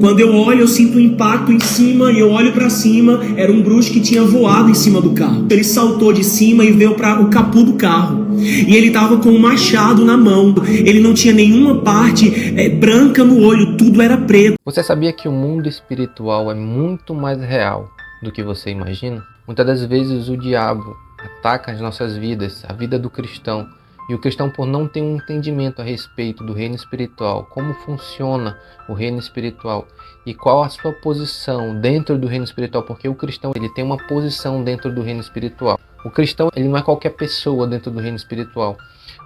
Quando eu olho, eu sinto um impacto em cima e eu olho pra cima, era um bruxo que tinha voado em cima do carro. Ele saltou de cima e veio para o capô do carro. E ele tava com um machado na mão. Ele não tinha nenhuma parte branca no olho, tudo era preto. Você sabia que o mundo espiritual é muito mais real do que você imagina? Muitas das vezes o diabo ataca as nossas vidas, a vida do cristão. E o cristão, por não ter um entendimento a respeito do reino espiritual, como funciona o reino espiritual e qual a sua posição dentro do reino espiritual, porque o cristão ele tem uma posição dentro do reino espiritual. O cristão ele não é qualquer pessoa dentro do reino espiritual.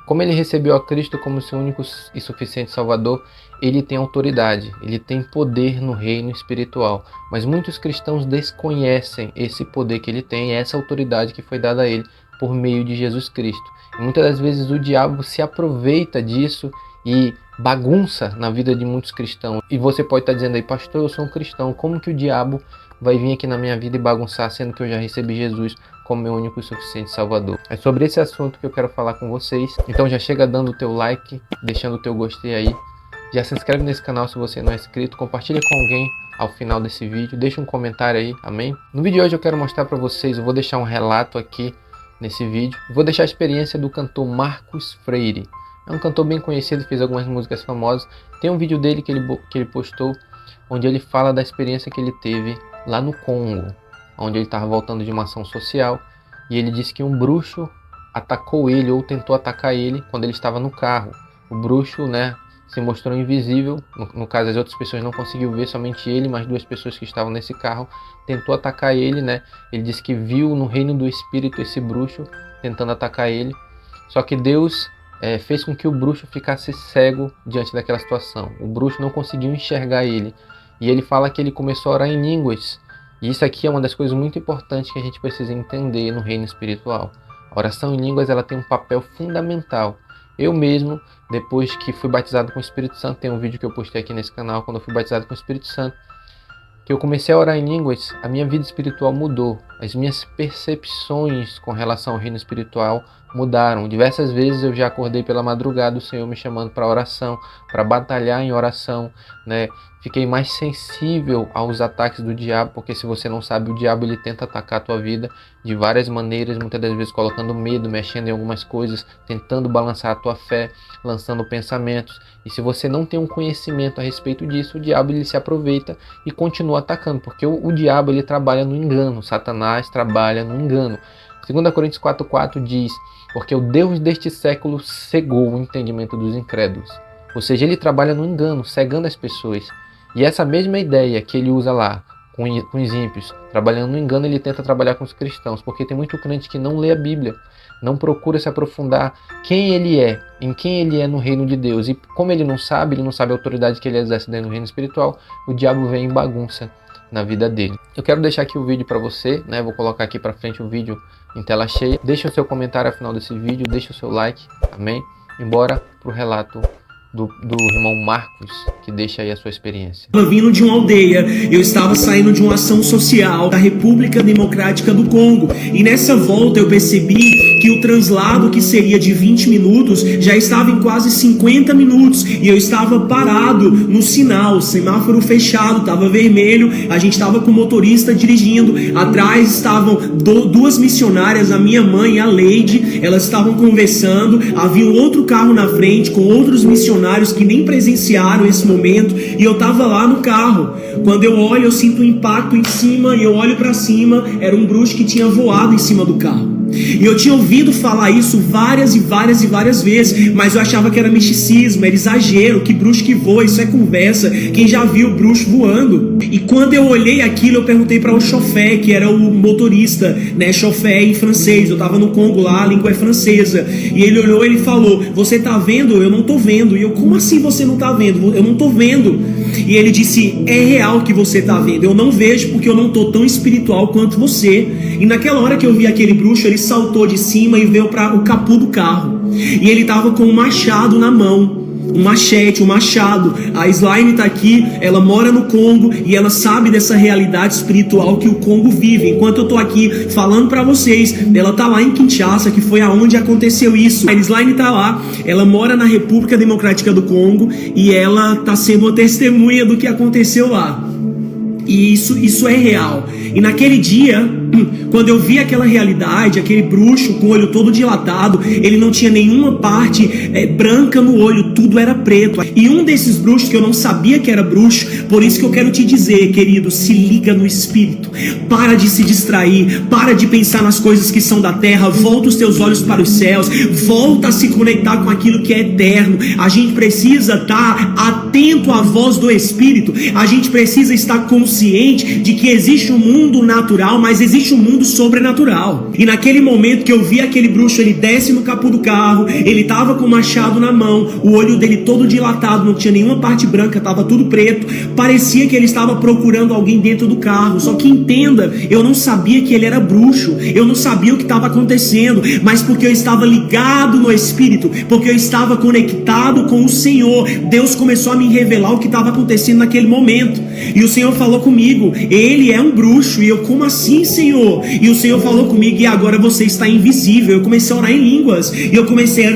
Como ele recebeu a Cristo como seu único e suficiente Salvador, ele tem autoridade, ele tem poder no reino espiritual. Mas muitos cristãos desconhecem esse poder que ele tem, essa autoridade que foi dada a ele por meio de Jesus Cristo. E muitas das vezes o diabo se aproveita disso e bagunça na vida de muitos cristãos. E você pode estar dizendo aí, pastor, eu sou um cristão, como que o diabo vai vir aqui na minha vida e bagunçar, sendo que eu já recebi Jesus como meu único e suficiente Salvador? É sobre esse assunto que eu quero falar com vocês. Então já chega dando o teu like, deixando o teu gostei aí. Já se inscreve nesse canal se você não é inscrito, compartilha com alguém ao final desse vídeo, deixa um comentário aí, amém? No vídeo de hoje eu quero mostrar para vocês, eu vou deixar um relato aqui nesse vídeo. Vou deixar a experiência do cantor Marcos Freire. É um cantor bem conhecido, fez algumas músicas famosas. Tem um vídeo dele que ele postou, onde ele fala da experiência que ele teve lá no Congo, onde ele estava voltando de uma ação social, e ele disse que um bruxo atacou ele, ou tentou atacar ele, quando ele estava no carro. O bruxo, se mostrou invisível, no caso as outras pessoas não conseguiram ver, somente ele, mas duas pessoas que estavam nesse carro, tentou atacar ele, Ele disse que viu no reino do espírito esse bruxo tentando atacar ele, só que Deus fez com que o bruxo ficasse cego diante daquela situação. O bruxo não conseguiu enxergar ele, e ele fala que ele começou a orar em línguas, e isso aqui é uma das coisas muito importantes que a gente precisa entender no reino espiritual. A oração em línguas ela tem um papel fundamental. Eu mesmo, depois que fui batizado com o Espírito Santo, tem um vídeo que eu postei aqui nesse canal, quando eu fui batizado com o Espírito Santo, que eu comecei a orar em línguas, a minha vida espiritual mudou. As minhas percepções com relação ao reino espiritual mudaram. Diversas vezes eu já acordei pela madrugada, o Senhor me chamando para oração, para batalhar em oração, Fiquei mais sensível aos ataques do diabo, porque se você não sabe, o diabo ele tenta atacar a tua vida de várias maneiras, muitas das vezes colocando medo, mexendo em algumas coisas, tentando balançar a tua fé, lançando pensamentos. E se você não tem um conhecimento a respeito disso, o diabo ele se aproveita e continua atacando, porque o diabo ele trabalha no engano, Satanás trabalha no engano. 2 Coríntios 4,4 diz, porque o Deus deste século cegou o entendimento dos incrédulos. Ou seja, ele trabalha no engano, cegando as pessoas. E essa mesma ideia que ele usa lá com os ímpios, trabalhando no engano, ele tenta trabalhar com os cristãos, porque tem muito crente que não lê a Bíblia, não procura se aprofundar quem ele é, em quem ele é no reino de Deus. E como ele não sabe a autoridade que ele exerce dentro do reino espiritual, o diabo vem em bagunça na vida dele. Eu quero deixar aqui o vídeo para você, vou colocar aqui para frente o vídeo em tela cheia. Deixa o seu comentário ao final desse vídeo, deixa o seu like, amém? E bora pro relato do irmão Marcos, que deixa aí a sua experiência. Eu estava vindo de uma aldeia, eu estava saindo de uma ação social da República Democrática do Congo, e nessa volta eu percebi que o translado, que seria de 20 minutos, já estava em quase 50 minutos, e eu estava parado no sinal, semáforo fechado, estava vermelho, a gente estava com o motorista dirigindo, atrás estavam duas missionárias, a minha mãe e a Leide, elas estavam conversando, havia um outro carro na frente com outros missionários que nem presenciaram esse momento, e eu tava lá no carro. Quando eu olho, eu sinto um impacto em cima, e eu olho para cima, era um bruxo que tinha voado em cima do carro. E eu tinha ouvido falar isso várias vezes, mas eu achava que era misticismo, era exagero, que bruxo que voa, isso é conversa, quem já viu bruxo voando? E quando eu olhei aquilo, eu perguntei para o chauffeur, que era o motorista, chauffeur em francês, eu tava no Congo lá, a língua é francesa, e ele olhou e ele falou, você tá vendo? Eu não tô vendo. E eu, como assim você não tá vendo? Eu não tô vendo. E ele disse, é real que você tá vendo, eu não vejo porque eu não tô tão espiritual quanto você. E naquela hora que eu vi aquele bruxo, ele saltou de cima e veio para o capô do carro, e ele tava com um machado na mão. um machete, um machado. A Slaine tá aqui, ela mora no Congo e ela sabe dessa realidade espiritual que o Congo vive. Enquanto eu tô aqui falando pra vocês, ela tá lá em Kinshasa, que foi aonde aconteceu isso. A Slaine tá lá, ela mora na República Democrática do Congo e ela tá sendo uma testemunha do que aconteceu lá. E isso é real. E naquele dia, quando eu vi aquela realidade, aquele bruxo com o olho todo dilatado, ele não tinha nenhuma parte branca no olho, tudo era preto. E um desses bruxos que eu não sabia que era bruxo, por isso que eu quero te dizer, querido, se liga no espírito. Para de se distrair, para de pensar nas coisas que são da terra, volta os teus olhos para os céus, volta a se conectar com aquilo que é eterno. A gente precisa estar atento à voz do espírito, a gente precisa estar consciente de que existe um mundo natural, mas existe um mundo sobrenatural. E naquele momento que eu vi aquele bruxo, ele desce no capô do carro, ele tava com o machado na mão, o olho dele todo dilatado, não tinha nenhuma parte branca, tava tudo preto, parecia que ele estava procurando alguém dentro do carro. Só que entenda, eu não sabia que ele era bruxo, eu não sabia o que estava acontecendo, mas porque eu estava ligado no espírito, porque eu estava conectado com o Senhor, Deus começou a me revelar o que estava acontecendo naquele momento. E o Senhor falou comigo, ele é um bruxo. E eu, como assim, Senhor? E o Senhor falou comigo, e agora você está invisível. Eu comecei a orar em línguas, e eu comecei a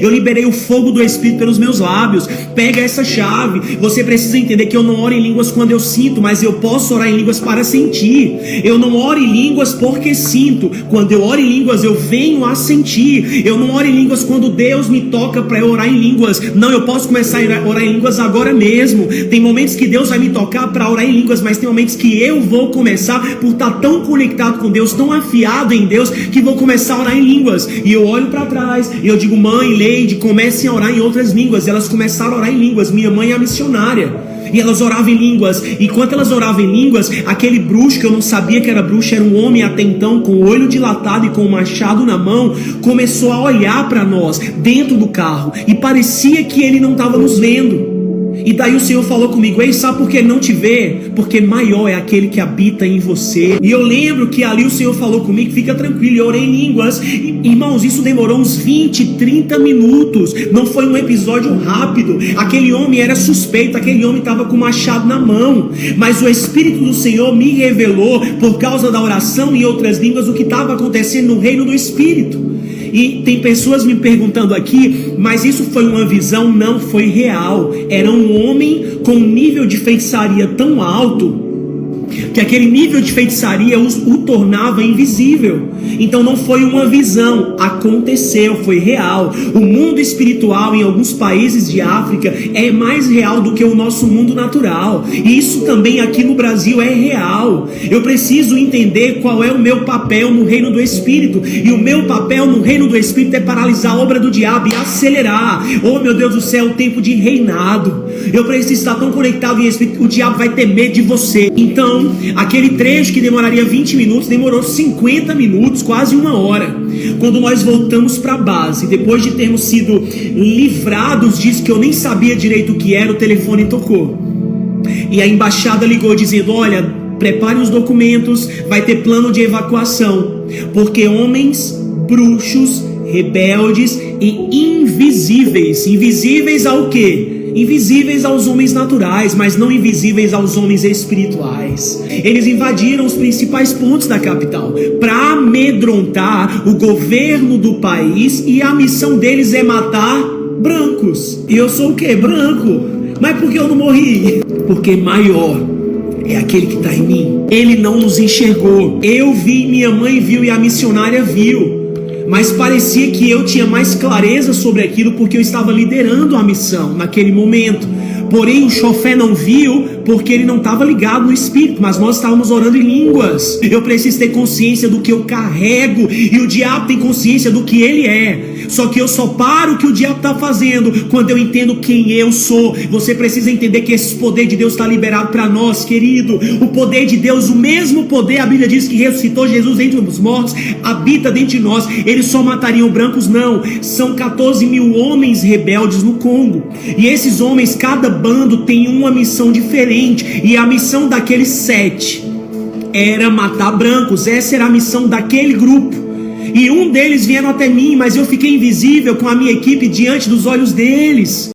eu liberei o fogo do Espírito pelos meus lábios. Pega essa chave, você precisa entender que eu não oro em línguas quando eu sinto, mas eu posso orar em línguas para sentir. Eu não oro em línguas porque sinto, quando eu oro em línguas eu venho a sentir. Eu não oro em línguas quando Deus me toca para eu orar em línguas, não, eu posso começar a orar em línguas agora mesmo. Tem momentos que Deus vai me tocar para orar em línguas, mas tem momentos que eu vou começar, por estar tão conectado com Deus, tão afiado em Deus, que vou começar a orar em línguas. E eu olho para trás e eu digo, mãe, Leide, comecem a orar em outras línguas. E elas começaram a orar em línguas. Minha mãe é a missionária, e elas oravam em línguas. Enquanto elas oravam em línguas, aquele bruxo, que eu não sabia que era bruxo, era um homem até então, com o olho dilatado e com o machado na mão, começou a olhar para nós dentro do carro, e parecia que ele não estava nos vendo. E daí o Senhor falou comigo, ei, sabe por que ele não te vê? Porque maior é aquele que habita em você. E eu lembro que ali o Senhor falou comigo, fica tranquilo, eu orei em línguas. Irmãos, isso demorou uns 20, 30 minutos. Não foi um episódio rápido. Aquele homem era suspeito, aquele homem estava com o machado na mão. Mas o Espírito do Senhor me revelou, por causa da oração em outras línguas, o que estava acontecendo no reino do Espírito. E tem pessoas me perguntando aqui, mas isso foi uma visão? Não, foi real. Era um homem com um nível de feitiçaria tão alto, que aquele nível de feitiçaria o tornava invisível. Então não foi uma visão, aconteceu, foi real. O mundo espiritual em alguns países de África é mais real do que o nosso mundo natural. E isso também aqui no Brasil é real. Eu preciso entender qual é o meu papel no reino do Espírito. E o meu papel no reino do Espírito é paralisar a obra do diabo e acelerar, oh meu Deus do céu, o tempo de reinado. Eu preciso estar tão conectado em Espírito, o diabo vai ter medo de você. Então, aquele trecho que demoraria 20 minutos, demorou 50 minutos, quase uma hora. Quando nós voltamos para a base, depois de termos sido livrados disso que eu nem sabia direito o que era, o telefone tocou. E a embaixada ligou dizendo, olha, prepare os documentos, vai ter plano de evacuação, porque homens bruxos, rebeldes e invisíveis. Invisíveis ao quê? Invisíveis aos homens naturais, mas não invisíveis aos homens espirituais. Eles invadiram os principais pontos da capital para amedrontar o governo do país, e a missão deles é matar brancos. E eu sou o quê? Branco. Mas por que eu não morri? Porque maior é aquele que está em mim. Ele não nos enxergou. Eu vi, minha mãe viu e a missionária viu. Mas parecia que eu tinha mais clareza sobre aquilo, porque eu estava liderando a missão naquele momento. Porém o chofé não viu, porque ele não estava ligado no Espírito, mas nós estávamos orando em línguas. Eu preciso ter consciência do que eu carrego, e o diabo tem consciência do que ele é. Só que eu só paro o que o diabo está fazendo quando eu entendo quem eu sou. Você precisa entender que esse poder de Deus está liberado para nós, querido. O poder de Deus, o mesmo poder, a Bíblia diz que ressuscitou Jesus entre os mortos, habita dentro de nós. Eles só matariam brancos? Não. São 14 mil homens rebeldes no Congo, e esses homens, cada bando tem uma missão diferente, e a missão daqueles 7 era matar brancos. Essa era a missão daquele grupo. E um deles vieram até mim, mas eu fiquei invisível com a minha equipe diante dos olhos deles.